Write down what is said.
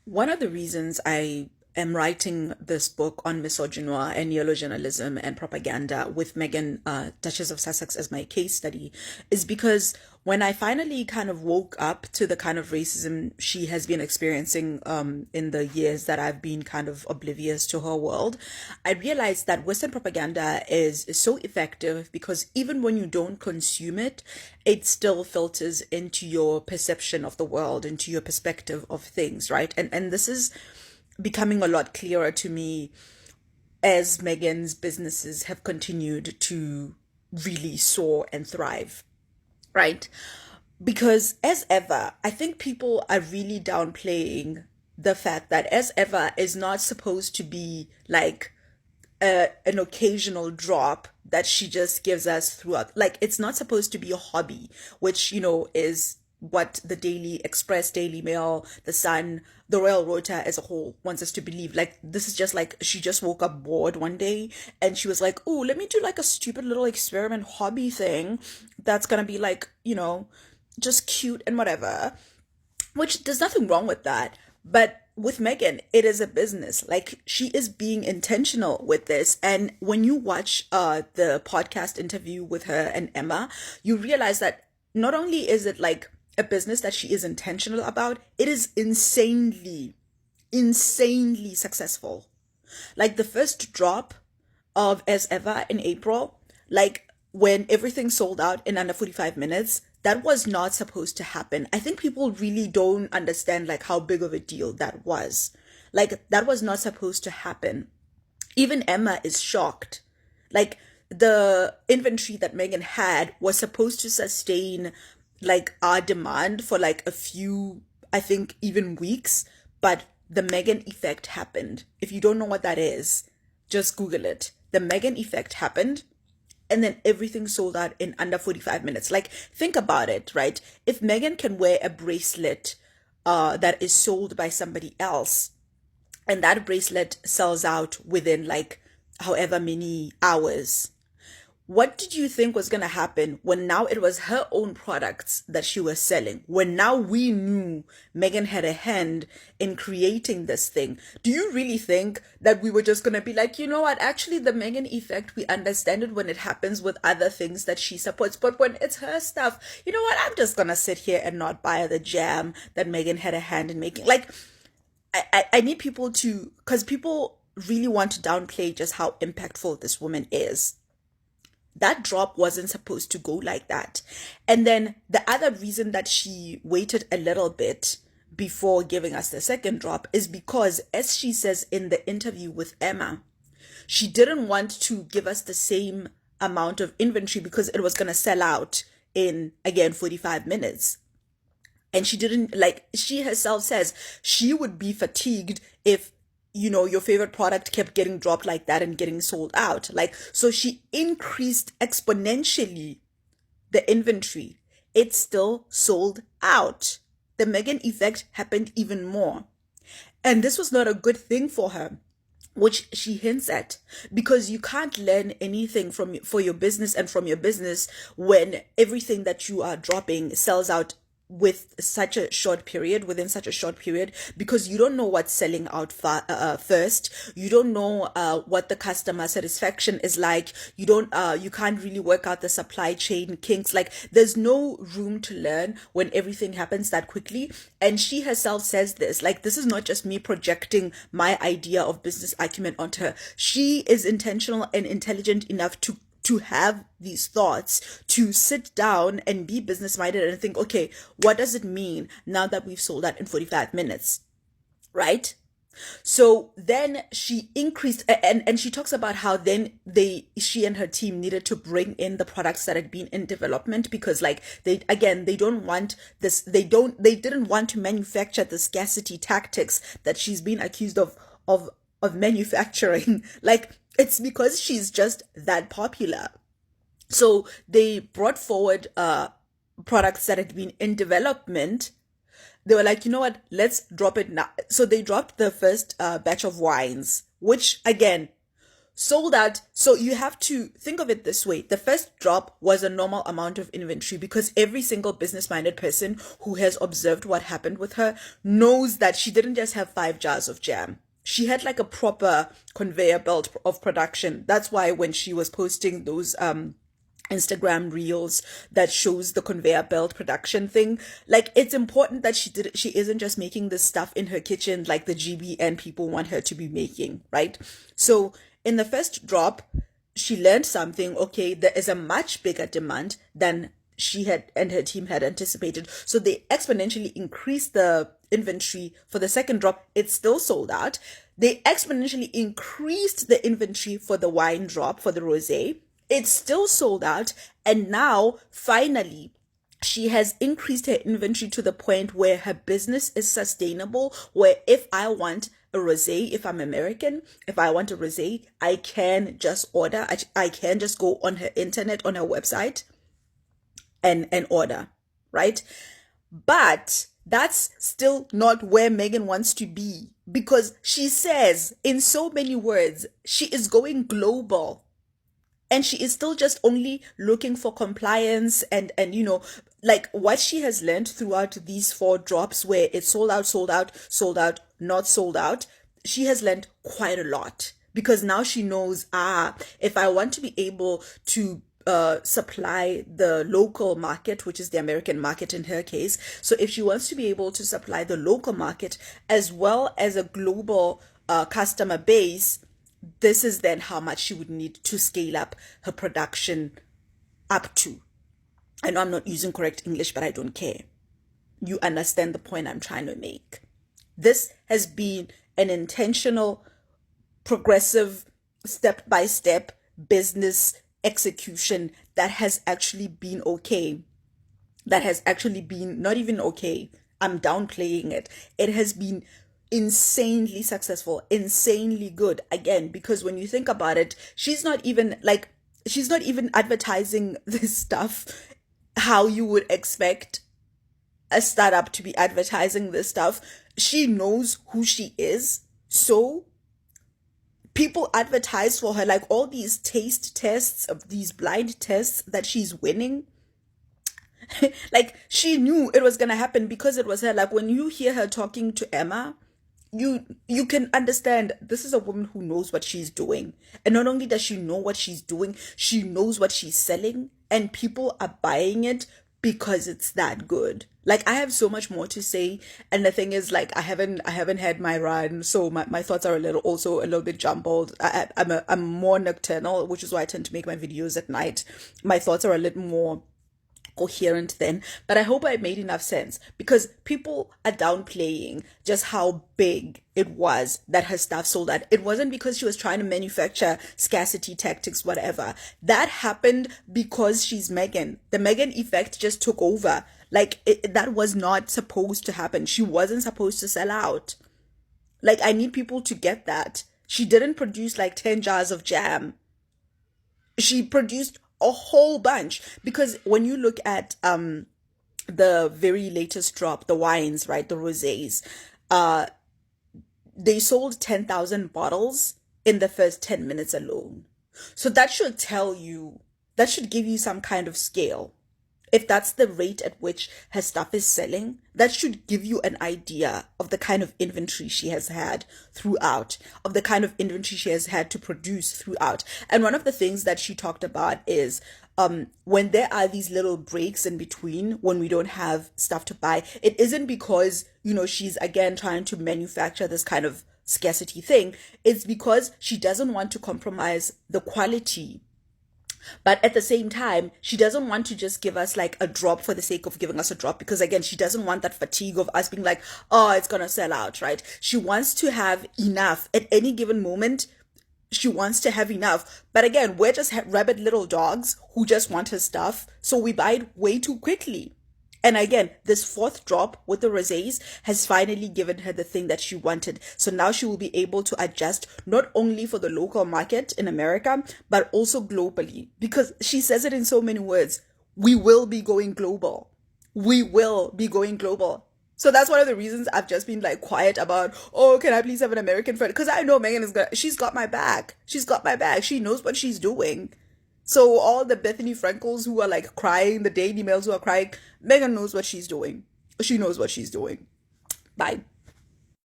One of the reasons I am writing this book on misogynoir and yellow journalism and propaganda with Meghan, Duchess of Sussex, as my case study is because when I finally kind of woke up to the kind of racism she has been experiencing in the years that I've been kind of oblivious to her world, I realized that Western propaganda is so effective because even when you don't consume it, it still filters into your perception of the world, into your perspective of things, right? And this is becoming a lot clearer to me as Meghan's businesses have continued to really soar and thrive, right? Because as ever, I think people are really downplaying the fact that as ever is not supposed to be like an occasional drop that she just gives us throughout. Like, it's not supposed to be a hobby, which, is what the Daily Express, Daily Mail, The Sun, the Royal Rota as a whole wants us to believe. Like, this is just like she just woke up bored one day and she was like, oh, let me do like a stupid little experiment hobby thing that's gonna be like, just cute and whatever, which there's nothing wrong with that. But with Meghan, it is a business. Like, she is being intentional with this. And when you watch the podcast interview with her and Emma, you realize that not only is it like a business that she is intentional about, it is insanely successful. Like the first drop of As Ever in April, like when everything sold out in under 45 minutes, that was not supposed to happen. I think people really don't understand like how big of a deal that was. Like, that was not supposed to happen. Even Emma is shocked. Like, the inventory that Meghan had was supposed to sustain like our demand for like a few, I think even weeks, but the Meghan effect happened. If you don't know what that is, just Google it. The Meghan effect happened, and then everything sold out in under 45 minutes. Like, think about it, right? If Meghan can wear a bracelet that is sold by somebody else, and that bracelet sells out within like however many hours, what did you think was going to happen when now it was her own products that she was selling? When now we knew Meghan had a hand in creating this thing. Do you really think that we were just going to be like, you know what, actually the Meghan effect, we understand it when it happens with other things that she supports. But when it's her stuff, you know what, I'm just going to sit here and not buy the jam that Meghan had a hand in making. Like, I need people to, because people really want to downplay just how impactful this woman is. That drop wasn't supposed to go like that. And then the other reason that she waited a little bit before giving us the second drop is because, as she says in the interview with Emma, she didn't want to give us the same amount of inventory because it was going to sell out in, again, 45 minutes. And she didn't, like, she herself says she would be fatigued if your favorite product kept getting dropped like that and getting sold out. Like, so she increased exponentially the inventory. It still sold out. The Meghan effect happened even more. And this was not a good thing for her, which she hints at, because you can't learn anything for your business and from your business when everything that you are dropping sells out within such a short period, because you don't know what's selling out first. You don't know what the customer satisfaction is like. You can't really work out the supply chain kinks. Like, there's no room to learn when everything happens that quickly. And she herself says this, like, this is not just me projecting my idea of business acumen onto her. She is intentional and intelligent enough to have these thoughts, to sit down and be business minded and think, okay, what does it mean now that we've sold out in 45 minutes, right? So then she increased, and she talks about how then she and her team needed to bring in the products that had been in development, because like they don't want this, they didn't want to manufacture the scarcity tactics that she's been accused of manufacturing. Like, it's because she's just that popular. So they brought forward products that had been in development. They were like, you know what, let's drop it now. So they dropped the first batch of wines, which again sold out. So you have to think of it this way. The first drop was a normal amount of inventory because every single business minded person who has observed what happened with her knows that she didn't just have 5 jars of jam. She had like a proper conveyor belt of production. That's why when she was posting those Instagram reels that shows the conveyor belt production thing, like, it's important that she isn't just making this stuff in her kitchen like the GBN people want her to be making, right? So in the first drop, she learned something. Okay, there is a much bigger demand than she had and her team had anticipated. So they exponentially increased the inventory for the second drop. It's still sold out. They exponentially increased the inventory for the wine drop, for the rosé. It's still sold out. And now, finally, she has increased her inventory to the point where her business is sustainable, where if I want a rosé, if I'm American, if I want a rosé, I can just order. I can just go on her internet, on her website, and order, right? But that's still not where Meghan wants to be, because she says in so many words she is going global. And she is still just only looking for compliance and like what she has learned throughout these 4 drops, where it's sold out, sold out, sold out, not sold out. She has learned quite a lot, because now she knows, if I want to be able to supply the local market, which is the American market in her case. So if she wants to be able to supply the local market as well as a global customer base, this is then how much she would need to scale up her production up to. I know I'm not using correct English, but I don't care. You understand the point I'm trying to make. This has been an intentional, progressive, step-by-step business execution that has actually been okay. That has actually been not even okay. I'm downplaying it. It has been insanely successful, insanely good. Again, because when you think about it, she's not even advertising this stuff how you would expect a startup to be advertising this stuff. She knows who she is. So people advertise for her, like all these taste tests, of these blind tests that she's winning. Like, she knew it was going to happen because it was her. Like, when you hear her talking to Emma, you can understand this is a woman who knows what she's doing. And not only does she know what she's doing, she knows what she's selling, and people are buying it because it's that good. Like, I have so much more to say, and the thing is, like, I haven't had my run, so my thoughts are also a little bit jumbled. I'm more nocturnal, which is why I tend to make my videos at night. My thoughts are a little more coherent then, but I hope I made enough sense, because people are downplaying just how big it was that her stuff sold out. It wasn't because she was trying to manufacture scarcity tactics, whatever. That happened because she's Meghan. The Meghan effect just took over. Like, that was not supposed to happen. She wasn't supposed to sell out. Like, I need people to get that. She didn't produce like 10 jars of jam. She produced a whole bunch, because when you look at the very latest drop, the wines, right, the rosés, they sold 10,000 bottles in the first 10 minutes alone. So that should give you some kind of scale. If that's the rate at which her stuff is selling, that should give you an idea of the kind of inventory she has had throughout, of the kind of inventory she has had to produce throughout. And one of the things that she talked about is when there are these little breaks in between, when we don't have stuff to buy, it isn't because, she's again trying to manufacture this kind of scarcity thing. It's because she doesn't want to compromise the quality. But at the same time, she doesn't want to just give us like a drop for the sake of giving us a drop, because again, she doesn't want that fatigue of us being like, oh, it's going to sell out, right? She wants to have enough at any given moment. She wants to have enough. But again, we're just rabid little dogs who just want her stuff. So we buy it way too quickly. And again, this 4th drop with the rosés has finally given her the thing that she wanted. So now she will be able to adjust not only for the local market in America, but also globally. Because she says it in so many words, we will be going global. We will be going global. So that's one of the reasons I've just been like quiet about, oh, can I please have an American friend? Because I know Megan is gonna, she's got my back. She's got my back. She knows what she's doing. So all the Bethany Frankels who are like crying, the Daily Mails who are crying, Megan knows what she's doing. She knows what she's doing. Bye.